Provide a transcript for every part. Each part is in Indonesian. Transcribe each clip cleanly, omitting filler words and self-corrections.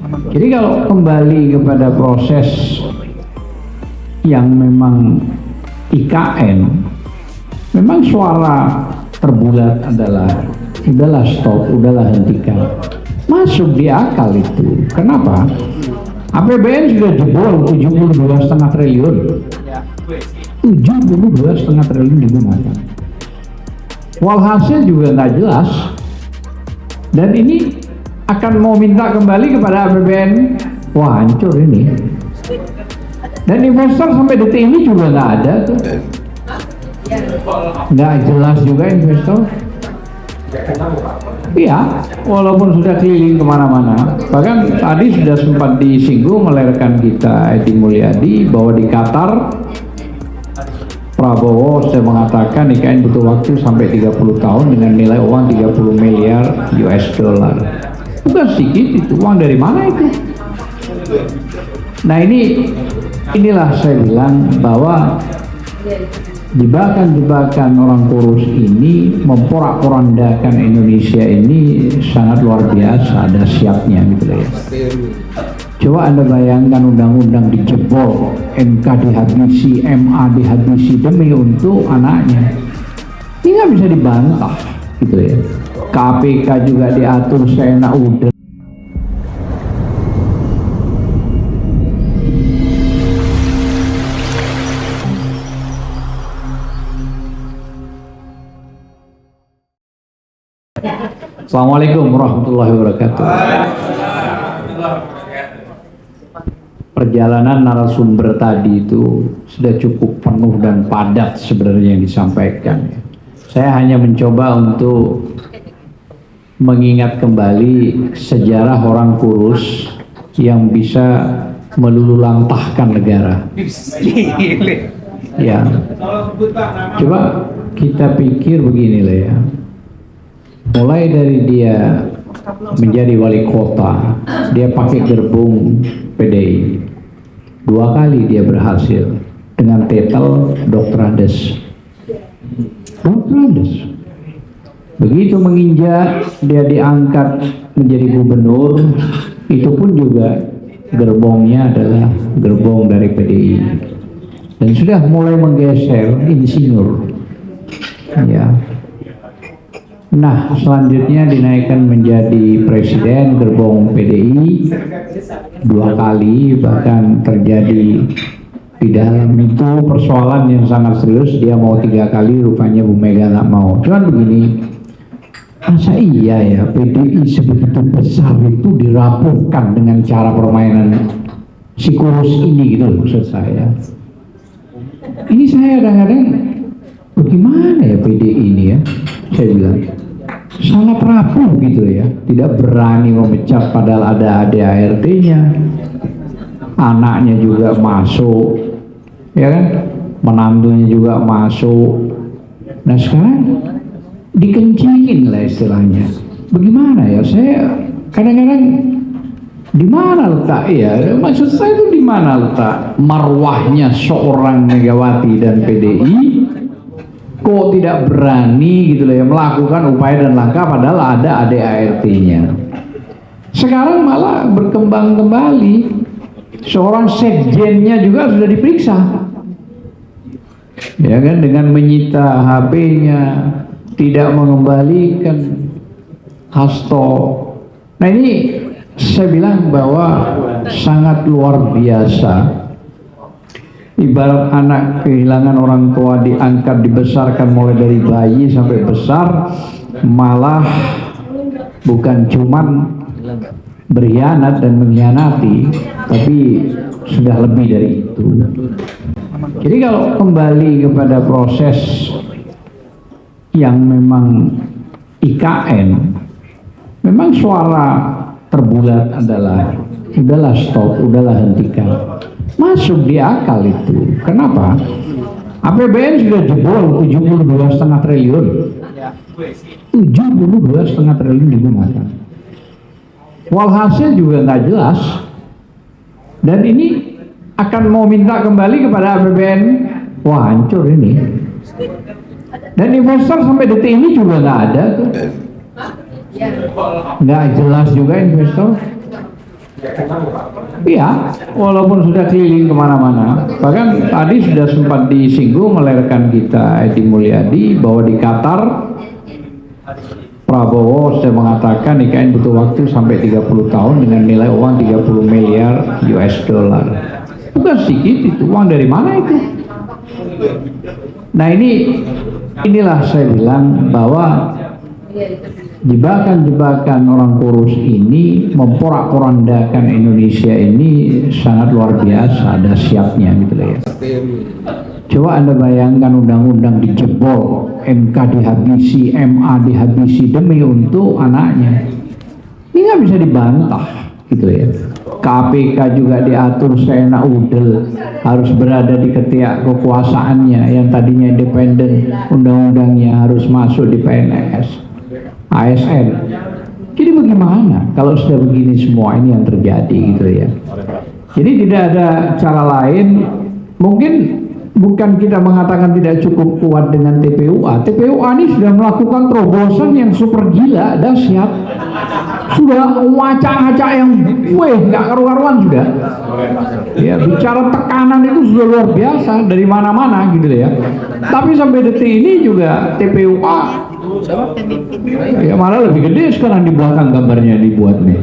Jadi kalau kembali kepada proses yang memang IKN, memang suara terbulat adalah udahlah stop, udahlah hentikan. Masuk di akal itu. Kenapa? APBN sudah jebol 72,5 triliun. 72,5 triliun digunakan. Walhasil juga nggak jelas. Dan ini akan mau minta kembali kepada APBN. Wah, hancur ini. Dan investor sampai detik ini juga nggak ada tuh. Nggak jelas juga investor. Iya, walaupun sudah keliling kemana-mana. Bahkan tadi sudah sempat disinggung oleh rekan kita Edi Mulyadi bahwa di Qatar Prabowo sudah mengatakan IKN butuh waktu sampai 30 tahun dengan nilai uang 30 miliar US dollar. Bukan sedikit itu, uang dari mana itu? Nah inilah saya bilang bahwa jebakan-jebakan orang kurus ini memporak-porandakan Indonesia ini sangat luar biasa, ada siapnya gitu ya. Coba Anda bayangkan undang-undang dijebol, MK dihabisi, MA dihabisi demi untuk anaknya. Ini nggak bisa dibantah gitu ya. KPK juga diatur seenak udah. Assalamualaikum warahmatullahi wabarakatuh. Perjalanan narasumber tadi itu sudah cukup penuh dan padat sebenarnya yang disampaikan. Saya hanya mencoba untuk mengingat kembali sejarah orang kurus yang bisa melululantahkan negara. Ya, coba kita pikir begini lah ya. Mulai dari dia menjadi wali kota, dia pakai gerbong PDI. 2 kali dia berhasil dengan titel Dr. Andes. Begitu menginjak, dia diangkat menjadi gubernur, itu pun juga gerbongnya adalah gerbong dari PDI. Dan sudah mulai menggeser insinyur. Ya. Nah, selanjutnya dinaikkan menjadi presiden gerbong PDI 2 kali, bahkan terjadi di dalam itu persoalan yang sangat serius. Dia mau 3 kali, rupanya Bu Mega nggak mau. Cuman begini, masa iya ya PDI sebegitu besar itu dirapuhkan dengan cara permainan si kurus ini gitu, maksud saya. Ini saya kadang-kadang bagaimana ya PDI ini ya, saya bilang sangat rapuh gitu ya, tidak berani memecat padahal ada ADART-nya, anaknya juga masuk, ya kan, menantunya juga masuk. Nah sekarang dikencingin lah istilahnya. Bagaimana ya, saya kadang-kadang di mana letak ya, maksud saya itu di mana letak marwahnya seorang Megawati dan PDI kok tidak berani gitu loh ya melakukan upaya dan langkah padahal ada ADART-nya. Sekarang malah berkembang kembali, seorang sekjennya juga sudah diperiksa, ya kan, dengan menyita HP-nya, tidak mengembalikan hasto. Nah ini saya bilang bahwa sangat luar biasa. Ibarat anak kehilangan orang tua, diangkat, dibesarkan mulai dari bayi sampai besar, malah bukan cuman berkhianat dan mengkhianati, tapi sudah lebih dari itu. Jadi kalau kembali kepada proses yang memang IKN, memang suara terbulat adalah udahlah stop, udahlah hentikan. Masuk di akal itu. Kenapa? APBN sudah jebol 72,5 triliun. 72,5 triliun digunakan. Walhasil juga nggak jelas. Dan ini akan mau minta kembali kepada APBN. Wah, hancur ini. Dan investor sampai detik ini juga nggak ada tuh. Nggak jelas juga investor. Iya, walaupun sudah keliling kemana-mana. Bahkan tadi sudah sempat disinggung oleh rekan kita Edi Mulyadi bahwa di Qatar Prabowo sudah mengatakan IKN butuh waktu sampai 30 tahun dengan nilai uang 30 miliar US dollar. Bukan sedikit itu, uang dari mana itu? Nah inilah saya bilang bahwa jebakan-jebakan orang kurus ini memporak-porandakan Indonesia ini sangat luar biasa dahsyatnya gitu ya. Coba Anda bayangkan undang-undang dijebol, MK dihabisi, MA dihabisi demi untuk anaknya. Ini nggak bisa dibantah gitu ya. KPK juga diatur seenak udel, harus berada di ketiak kekuasaannya yang tadinya independen, undang-undangnya harus masuk di PNS, ASN. Jadi bagaimana kalau sudah begini semua ini yang terjadi gitu ya. Jadi tidak ada cara lain, mungkin bukan kita mengatakan tidak cukup kuat dengan TPUA. TPUA ini sudah melakukan terobosan yang super gila, dahsyat. Sudah wacak-wacak yang nggak karu-karuan sudah. Ya, bicara tekanan itu sudah luar biasa dari mana-mana gitu ya. Tapi sampai detik ini juga TPUA ya malah lebih gede sekarang di belakang gambarnya dibuat nih.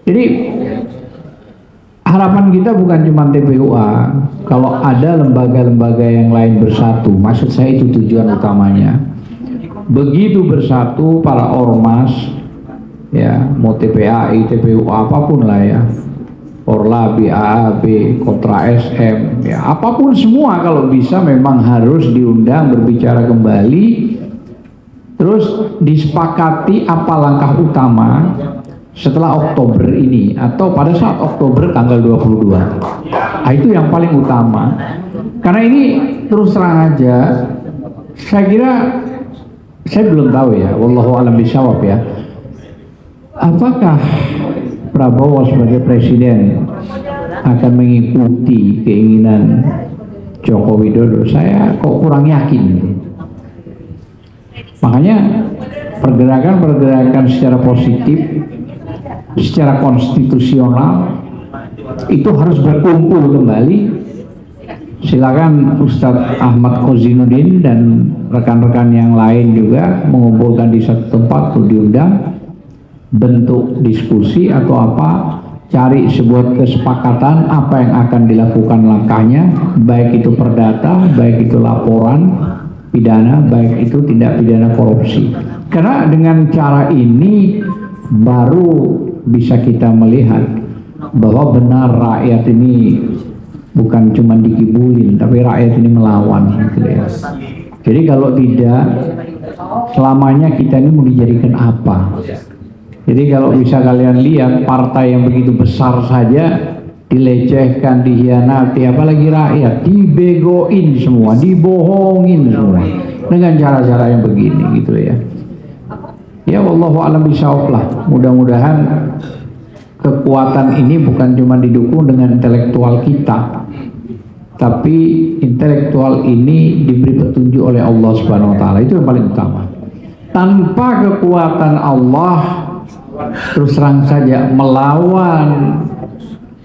Jadi harapan kita bukan cuma TPUA, kalau ada lembaga-lembaga yang lain bersatu, maksud saya itu tujuan utamanya. Begitu bersatu para ormas, ya mau TPAI, TPUA apapun lah ya, Orlabi, AAB, Kontra SM, ya apapun semua kalau bisa memang harus diundang berbicara kembali, terus disepakati apa langkah utama setelah Oktober ini atau pada saat Oktober tanggal 22. Nah, itu yang paling utama. Karena ini terus terang aja, saya kira saya belum tahu ya, wallahu a'lam bishawab ya. Apakah Prabowo sebagai presiden akan mengikuti keinginan Joko Widodo? Saya kok kurang yakin. Makanya pergerakan-pergerakan secara positif, secara konstitusional itu harus berkumpul kembali. Silakan Ustadz Ahmad Kozinuddin dan rekan-rekan yang lain juga mengumpulkan di satu tempat untuk diundang, bentuk diskusi atau apa, cari sebuah kesepakatan apa yang akan dilakukan langkahnya, baik itu perdata, baik itu laporan pidana, baik itu tindak pidana korupsi. Karena dengan cara ini baru bisa kita melihat bahwa benar rakyat ini bukan cuma dikibulin, tapi rakyat ini melawan gitu ya. Jadi kalau tidak, selamanya kita ini mau dijadikan apa? Jadi kalau bisa kalian lihat partai yang begitu besar saja dilecehkan, dihianati, apalagi rakyat dibegoin semua, dibohongin semua dengan cara-cara yang begini gitu ya. Ya wallahu a'lam bishawab lah. Mudah-mudahan kekuatan ini bukan cuma didukung dengan intelektual kita, tapi intelektual ini diberi petunjuk oleh Allah Subhanahu wa taala. Itu yang paling utama. Tanpa kekuatan Allah, terus terang saja melawan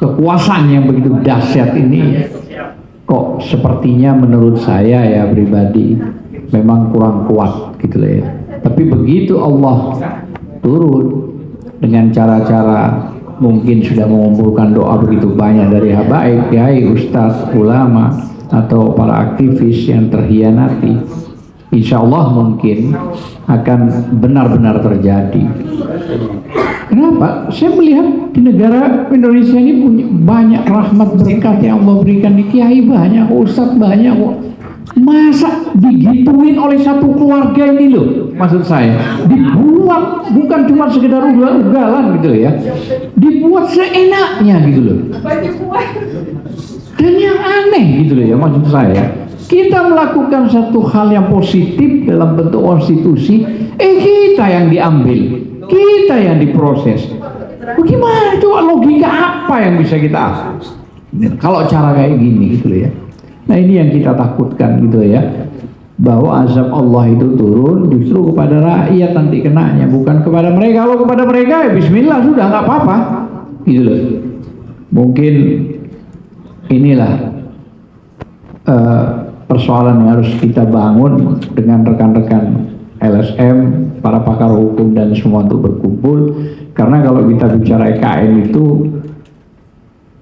kekuasaan yang begitu dahsyat ini, kok sepertinya menurut saya ya pribadi memang kurang kuat gitu ya. Tapi begitu Allah turun dengan cara-cara mungkin sudah mengumpulkan doa begitu banyak dari habaib, kiai, ustadz, ulama atau para aktivis yang terhianati, insya Allah mungkin akan benar-benar terjadi. Kenapa? Saya melihat di negara Indonesia ini punya banyak rahmat berkat yang Allah berikan, di kiai banyak, ustadz banyak kok. Masa digituin oleh satu keluarga ini loh, maksud saya dibuat bukan cuma sekedar ugal-ugalan gitu ya, dibuat seenaknya gitu loh. Dan yang aneh gitu loh ya, maksud saya kita melakukan satu hal yang positif dalam bentuk konstitusi, kita yang diambil, kita yang diproses. Bagaimana coba, logika apa yang bisa kita kalau cara kayak gini gitu loh ya. Nah ini yang kita takutkan gitu ya. bahwa azab Allah itu turun justru kepada rakyat nanti kenanya, bukan kepada mereka. Kalau kepada mereka ya bismillah, sudah nggak apa-apa gitu loh. Mungkin inilah persoalan yang harus kita bangun dengan rekan-rekan LSM, para pakar hukum dan semua untuk berkumpul. Karena kalau kita bicara IKN itu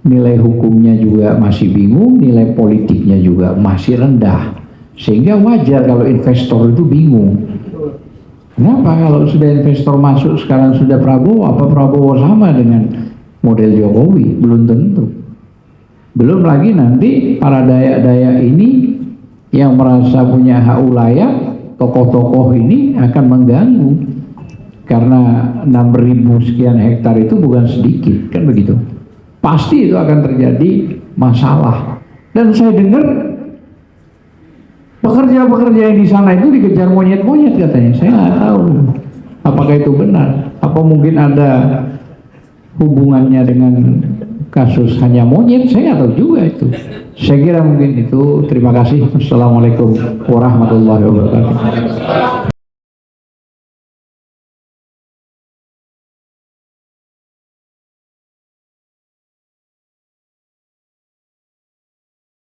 nilai hukumnya juga masih bingung, nilai politiknya juga masih rendah, sehingga wajar kalau investor itu bingung. Kenapa kalau sudah investor masuk sekarang sudah Prabowo, apa Prabowo sama dengan model Jokowi? Belum tentu. Belum lagi nanti para dayak-dayak ini yang merasa punya hak wilayah, tokoh-tokoh ini akan mengganggu, karena 6.000 sekian hektar itu bukan sedikit, kan begitu. Pasti itu akan terjadi masalah. Dan saya dengar pekerja-pekerja yang di sana itu dikejar monyet-monyet katanya. Saya nggak tahu apakah itu benar. Apa mungkin ada hubungannya dengan kasus hanya monyet? Saya nggak tahu juga itu. Saya kira mungkin itu. Terima kasih. Assalamualaikum warahmatullahi wabarakatuh.